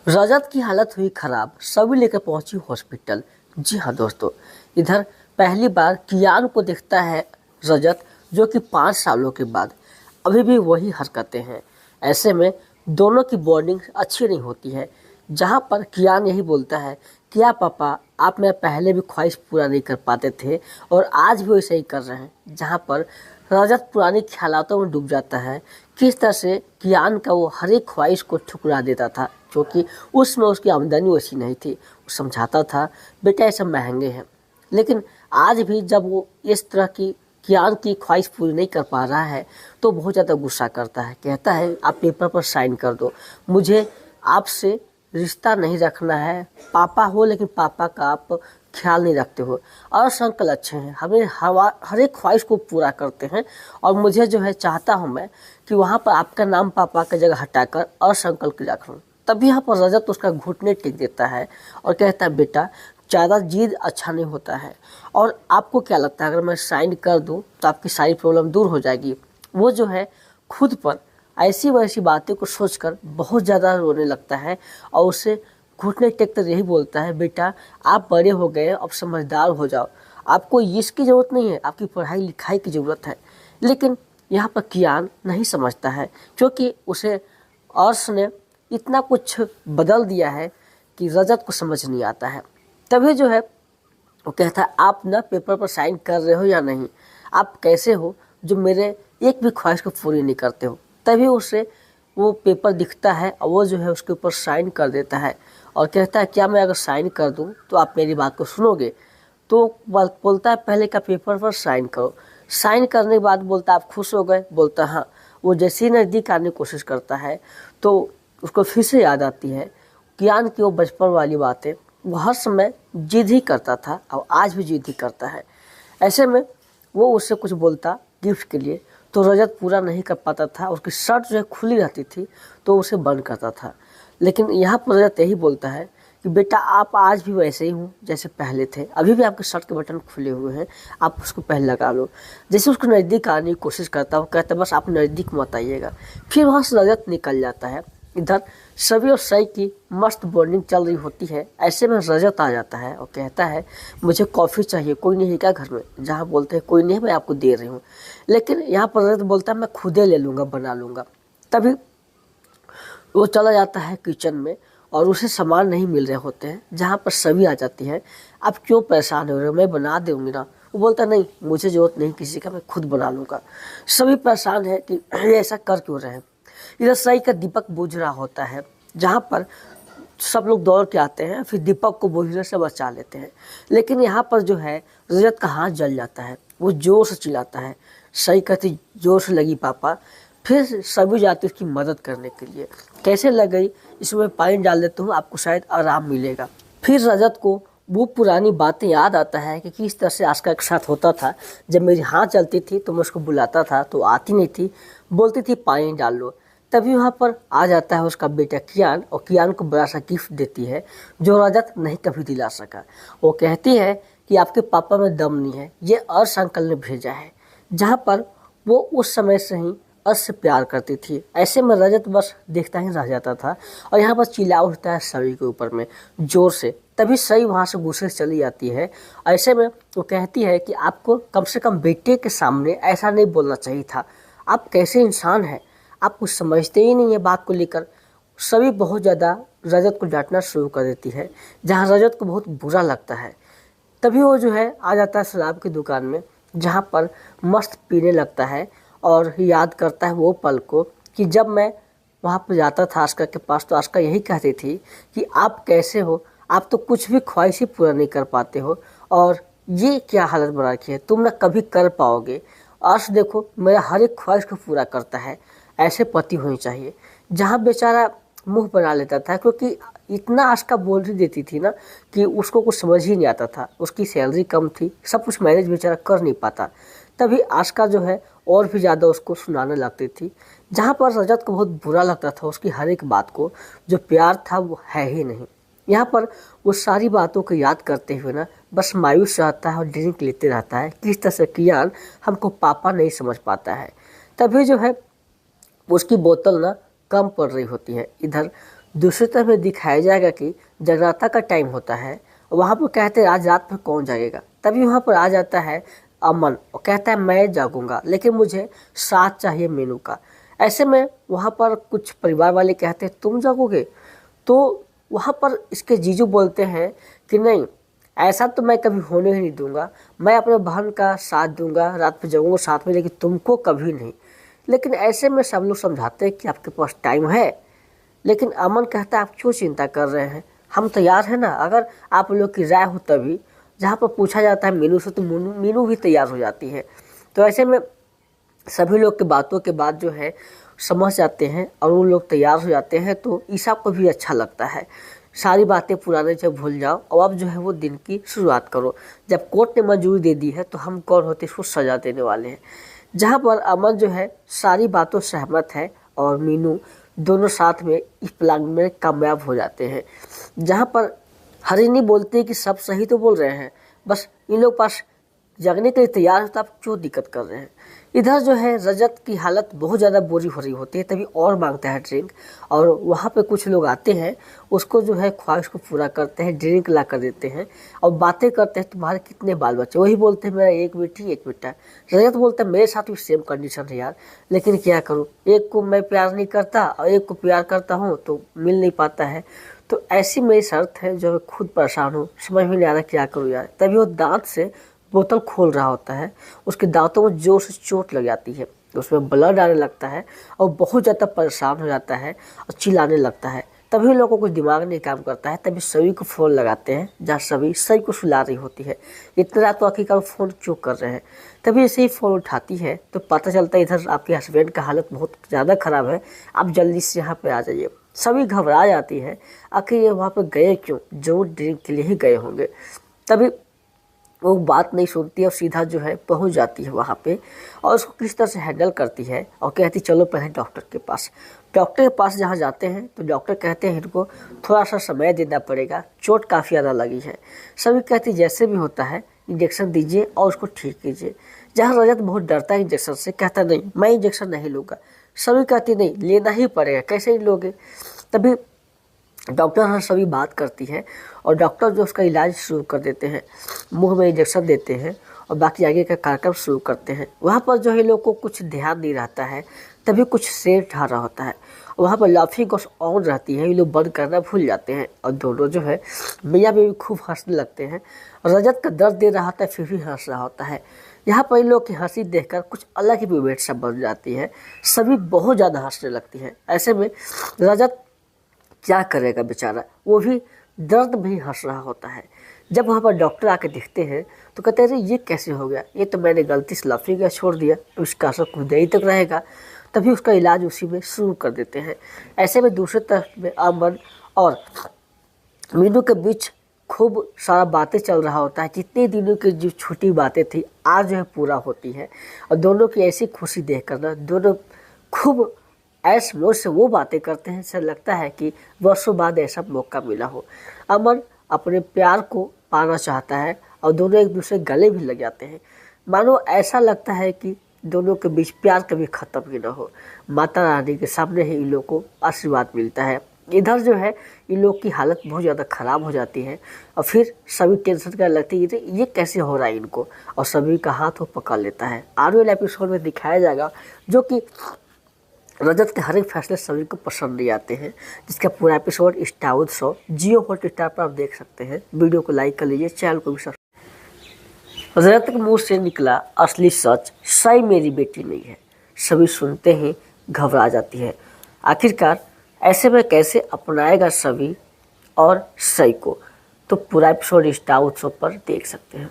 रजत की हालत हुई खराब, सभी लेकर पहुंची हॉस्पिटल। जी हाँ दोस्तों, इधर पहली बार कियान को देखता है रजत, जो कि 5 सालों के बाद अभी भी वही हरकतें हैं। ऐसे में दोनों की बॉन्डिंग अच्छी नहीं होती है। जहाँ पर कियान यही बोलता है, क्या पापा आप मेरा पहले भी ख्वाहिश पूरा नहीं कर पाते थे और आज भी वैसे ही कर रहे हैं। जहाँ पर रजत पुरानी ख्यालातों में डूब जाता है, किस तरह से कियान का वो हर एक ख्वाहिश को ठुकरा देता था, क्योंकि उसमें उसकी आमदनी वैसी नहीं थी। वो समझाता था बेटा ये सब महंगे हैं, लेकिन आज भी जब वो इस तरह की कियान की ख्वाहिश पूरी नहीं कर पा रहा है तो बहुत ज़्यादा गुस्सा करता है। कहता है आप पेपर पर साइन कर दो, मुझे आपसे रिश्ता नहीं रखना है। पापा हो लेकिन पापा का आप ख्याल नहीं रखते हो। अर्श अंकल अच्छे हैं, हमें हर एक ख्वाहिश को पूरा करते हैं और मुझे जो है चाहता हूँ मैं कि वहाँ पर आपका नाम पापा की जगह हटाकर अर्श अंकल की रखूँ। तभी यहाँ पर रजत उसका घुटने टेक देता है और कहता है बेटा ज़्यादा जिद अच्छा नहीं होता है, और आपको क्या लगता है अगर मैं साइन कर दूँ तो आपकी सारी प्रॉब्लम दूर हो जाएगी। वो जो है खुद पर ऐसी वैसी बातें को सोचकर बहुत ज़्यादा रोने लगता है और उसे घुटने टेक कर यही बोलता है बेटा आप बड़े हो गए, अब समझदार हो जाओ, आपको इसकी ज़रूरत नहीं है, आपकी पढ़ाई लिखाई की ज़रूरत है। लेकिन यहाँ पर कियान नहीं समझता है, क्योंकि उसे अर्श ने इतना कुछ बदल दिया है कि रजत को समझ नहीं आता है। तभी जो है वो कहता है आप ना पेपर पर साइन कर रहे हो या नहीं, आप कैसे हो जो मेरे एक भी ख्वाहिश को पूरी नहीं करते हो। तभी उसे वो पेपर दिखता है और वो जो है उसके ऊपर साइन कर देता है और कहता है क्या मैं अगर साइन कर दूं तो आप मेरी बात को सुनोगे। तो बोलता है पहले का पेपर पर साइन करो। साइन करने के बाद बोलता है आप खुश हो गए, बोलता हाँ। वो जैसे ही नज़दीक आने की कोशिश करता है तो उसको फिर से याद आती है कियान की वो बचपन वाली बातें। वो हर समय जिद ही करता था और आज भी जिद ही करता है। ऐसे में वो उससे कुछ बोलता गिफ्ट के लिए तो रजत पूरा नहीं कर पाता था। उसकी शर्ट जो है खुली रहती थी तो उसे बंद करता था। लेकिन यहाँ पर रजत यही बोलता है कि बेटा आप आज भी वैसे ही हूँ जैसे पहले थे, अभी भी आपके शर्ट के बटन खुले हुए हैं, आप उसको पहले लगा लो। जैसे उसको नज़दीक आने की कोशिश करता हूँ, कहता बस आप नज़दीक मत आइएगा। फिर वहाँ से रजत निकल जाता है। इधर सभी और सई की मस्त बॉन्डिंग चल रही होती है। ऐसे में रजत आ जाता है और कहता है मुझे कॉफ़ी चाहिए, कोई नहीं है क्या घर में। जहाँ बोलते हैं कोई नहीं है मैं आपको दे रही हूँ, लेकिन यहाँ पर रजत बोलता है मैं खुदे ले लूँगा, बना लूँगा। तभी वो चला जाता है किचन में और उसे सामान नहीं मिल रहे होते हैं। जहाँ पर सभी आ जाती है, आप क्यों परेशान हो रहे हो, मैं बना दूँगी ना। वो बोलता नहीं मुझे ज़रूरत नहीं किसी का, मैं खुद बना लूँगा। सभी परेशान है कि ये ऐसा कर क्यों रहे हैं। इधर सई का दीपक बुझ रहा होता है, जहाँ पर सब लोग दौड़ के आते हैं, फिर दीपक को बुझने से बचा लेते हैं। लेकिन यहाँ पर जो है रजत का हाथ जल जाता है, वो जोर से चिल्लाता है। सई कहती जोर से लगी पापा। फिर सभी जाते उसकी मदद करने के लिए। कैसे लग गई, इसमें पानी डाल देता हूँ आपको शायद आराम मिलेगा। फिर रजत को वो पुरानी बातें याद आता है कि किस तरह से आस्का के साथ होता था। जब मेरी हाथ चलती थी तो मैं उसको बुलाता था तो आती नहीं थी, बोलती थी पानी डाल लो। तभी वहाँ पर आ जाता है उसका बेटा कियान और कियान को बड़ा सा गिफ्ट देती है जो रजत नहीं कभी दिला सका। वो कहती है कि आपके पापा में दम नहीं है, ये अर्श अंकल ने भेजा है। जहाँ पर वो उस समय से ही अर्श से प्यार करती थी। ऐसे में रजत बस देखता ही रह जाता था और यहाँ पर चिल्ला उठता है सई के ऊपर में जोर से। तभी सई वहाँ से गुस्से से चली जाती है। ऐसे में वो कहती है कि आपको कम से कम बेटे के सामने ऐसा नहीं बोलना चाहिए था, आप कैसे इंसान हैं, आप कुछ समझते ही नहीं है बात को लेकर। सभी बहुत ज़्यादा रजत को डांटना शुरू कर देती है, जहाँ रजत को बहुत बुरा लगता है। तभी वो जो है आ जाता है शराब की दुकान में, जहाँ पर मस्त पीने लगता है और याद करता है वो पल को कि जब मैं वहाँ पर जाता था आस्का के पास तो आस्का यही कहती थी कि आप कैसे हो, आप तो कुछ भी ख्वाहिश ही पूरा नहीं कर पाते हो और ये क्या हालत बना रखी है, तुम ना कभी कर पाओगे। अर्श देखो मेरा हर एक ख्वाहिश को पूरा करता है, ऐसे पति होनी चाहिए। जहाँ बेचारा मुंह बना लेता था, क्योंकि इतना आस्का बोल ही देती थी ना कि उसको कुछ समझ ही नहीं आता था। उसकी सैलरी कम थी, सब कुछ मैनेज बेचारा कर नहीं पाता। तभी आस्का जो है और भी ज़्यादा उसको सुनाने लगती थी, जहाँ पर रजत को बहुत बुरा लगता था उसकी हर एक बात को। जो प्यार था वो है ही नहीं। यहाँ पर वो सारी बातों को याद करते हुए ना बस मायूस रहता है और ड्रिंक लेते रहता है। किस तरह से कियान हमको पापा नहीं समझ पाता है। तभी जो है उसकी बोतल ना कम पड़ रही होती है। इधर दूसरी तरफ में दिखाया जाएगा कि जगराता का टाइम होता है, वहाँ पर कहते हैं आज रात में कौन जागेगा। तभी वहाँ पर आ जाता है अमन और कहता है मैं जागूंगा लेकिन मुझे साथ चाहिए मीनू का। ऐसे में वहाँ पर कुछ परिवार वाले कहते हैं तुम जागोगे, तो वहाँ पर इसके जीजू बोलते हैं कि नहीं, ऐसा तो मैं कभी होने ही नहीं दूंगा, मैं अपने बहन का साथ दूंगा, रात में जाऊँगा साथ में, लेकिन तुमको कभी नहीं। लेकिन ऐसे में सब लोग समझाते हैं कि आपके पास टाइम है, लेकिन अमन कहता है आप क्यों चिंता कर रहे हैं, हम तैयार हैं ना, अगर आप लोग की राय हो तभी। जहाँ पर पूछा जाता है मीनू से तो मीनू भी तैयार हो जाती है। तो ऐसे में सभी लोग की बातों के बाद जो है समझ जाते हैं और वो लोग तैयार हो जाते हैं। तो ईशा को भी अच्छा लगता है, सारी बातें पुराने जब भूल जाओ और अब जो है वो दिन की शुरुआत करो। जब कोर्ट ने मंजूरी दे दी है तो हम कौन होते इसको सजा देने वाले हैं। जहाँ पर अमन जो है सारी बातों से सहमत है और मीनू दोनों साथ में इस प्लान में कामयाब हो जाते हैं। जहाँ पर हरिणी बोलती है कि सब सही तो बोल रहे हैं, बस इन लोग पास जगने के लिए तैयार हो तो आप क्यों दिक्कत कर रहे हैं। इधर जो है रजत की हालत बहुत ज़्यादा बुरी हो रही होती है, तभी और मांगता है ड्रिंक। और वहाँ पे कुछ लोग आते हैं, उसको जो है ख्वाहिश को पूरा करते हैं, ड्रिंक ला कर देते हैं और बातें करते हैं तुम्हारे कितने बाल बच्चे, वही बोलते हैं मेरा एक बेटी एक बेटा। रजत बोलता है मेरे साथ भी सेम कंडीशन है यार, लेकिन क्या करूँ, एक को मैं प्यार नहीं करता और एक को प्यार करता हूँ तो मिल नहीं पाता है। तो ऐसी मेरी शर्त है जो मैं खुद परेशान हूँ, समझ में नहीं आ रहा क्या करूँ यार। तभी वो दांत से बोतल खोल रहा होता है, उसके दांतों में जोर से चोट लग जाती है, उसमें ब्लड आने लगता है और बहुत ज़्यादा परेशान हो जाता है और चिल्लाने लगता है। तभी लोगों को दिमाग नहीं काम करता है, तभी सभी को फ़ोन लगाते हैं, जहाँ सभी को सुला रही होती है। इतना रात तो आखिरकार फ़ोन क्यों कर रहे हैं। तभी ऐसे ही फ़ोन उठाती है तो पता चलता है इधर आपके हस्बैंड का हालत बहुत ज़्यादा ख़राब है, आप जल्दी से यहाँ पर आ जाइए। सभी घबरा जाती है, आखिर ये वहाँ पर गए क्यों, जरूर ड्रिंक के लिए ही गए होंगे। तभी वो बात नहीं सुनती और सीधा जो है पहुंच जाती है वहाँ पे और उसको किस तरह से हैंडल करती है और कहती चलो पहले डॉक्टर के पास। डॉक्टर के पास जहाँ जाते हैं तो डॉक्टर कहते हैं इनको थोड़ा सा समय देना पड़ेगा, चोट काफ़ी ज़्यादा लगी है। सभी कहती जैसे भी होता है इंजेक्शन दीजिए और उसको ठीक कीजिए। जहाँ रजत बहुत डरता है इंजेक्शन से, कहता नहीं मैं इंजेक्शन नहीं लूँगा। सभी कहती नहीं लेना ही पड़ेगा, कैसे नहीं लोगे। तभी डॉक्टर हर सभी बात करती है और डॉक्टर जो उसका इलाज शुरू कर देते हैं, मुंह में इंजेक्शन देते हैं और बाकी आगे का कार्यक्रम शुरू करते हैं। वहाँ पर जो है लोग को कुछ ध्यान नहीं रहता है, तभी कुछ शेर ठा रहा होता है। वहाँ पर लाफिंग गैस ऑन रहती है, ये लोग बंद करना भूल जाते हैं और दोनों जो है मियाँ बीवी खूब हंसने लगते हैं। रजत का दर्द दे रहा होता है फिर भी हंस रहा होता है। यहाँ पर इन लोग की हंसी देखकर कुछ अलग ही मूवमेंट सब बन जाती है, सभी बहुत ज़्यादा हंसने लगती है। ऐसे में रजत क्या करेगा बेचारा, वो भी दर्द में ही हंस रहा होता है। जब वहाँ पर डॉक्टर आके दिखते हैं तो कहते हैं अरे ये कैसे हो गया, ये तो मैंने गलती से लाफिंग गैस छोड़ दिया, तो इसका असर कुछ देर तक रहेगा। तभी उसका इलाज उसी में शुरू कर देते हैं। ऐसे में दूसरी तरफ में अमन और मीनू के बीच खूब सारा बातें चल रहा होता है। जितने दिनों की जो छोटी बातें थी आज जो है पूरा होती है और दोनों की ऐसी खुशी देख कर ना दोनों खूब ऐश मौज से वो बातें करते हैं, ऐसा लगता है कि वर्षों बाद ऐसा मौका मिला हो। अमन अपने प्यार को पाना चाहता है और दोनों एक दूसरे गले भी लग जाते हैं। मानो ऐसा लगता है कि दोनों के बीच प्यार कभी ख़त्म ही ना हो। माता रानी के सामने ही इन लोग को आशीर्वाद मिलता है। इधर जो है इन लोग की हालत बहुत ज़्यादा ख़राब हो जाती है और फिर सभी टेंशन करने लगती है ये कैसे हो रहा है इनको, और सभी का हाथ वो पकड़ लेता है। आने वाले एपिसोड में दिखाया जाएगा जो कि रजत के हर एक फैसले सभी को पसंद नहीं आते हैं, जिसका पूरा एपिसोड स्टार शो जियो हॉटस्टार पर आप देख सकते हैं। वीडियो को लाइक कर लीजिए, चैनल को भी सब्सक्राइब। रजत के मुंह से निकला असली सच, सही मेरी बेटी नहीं है। सभी सुनते ही घबरा जाती है। आखिरकार ऐसे में कैसे अपनाएगा सभी और सही को, तो पूरा एपिसोड स्टार शो पर देख सकते हैं।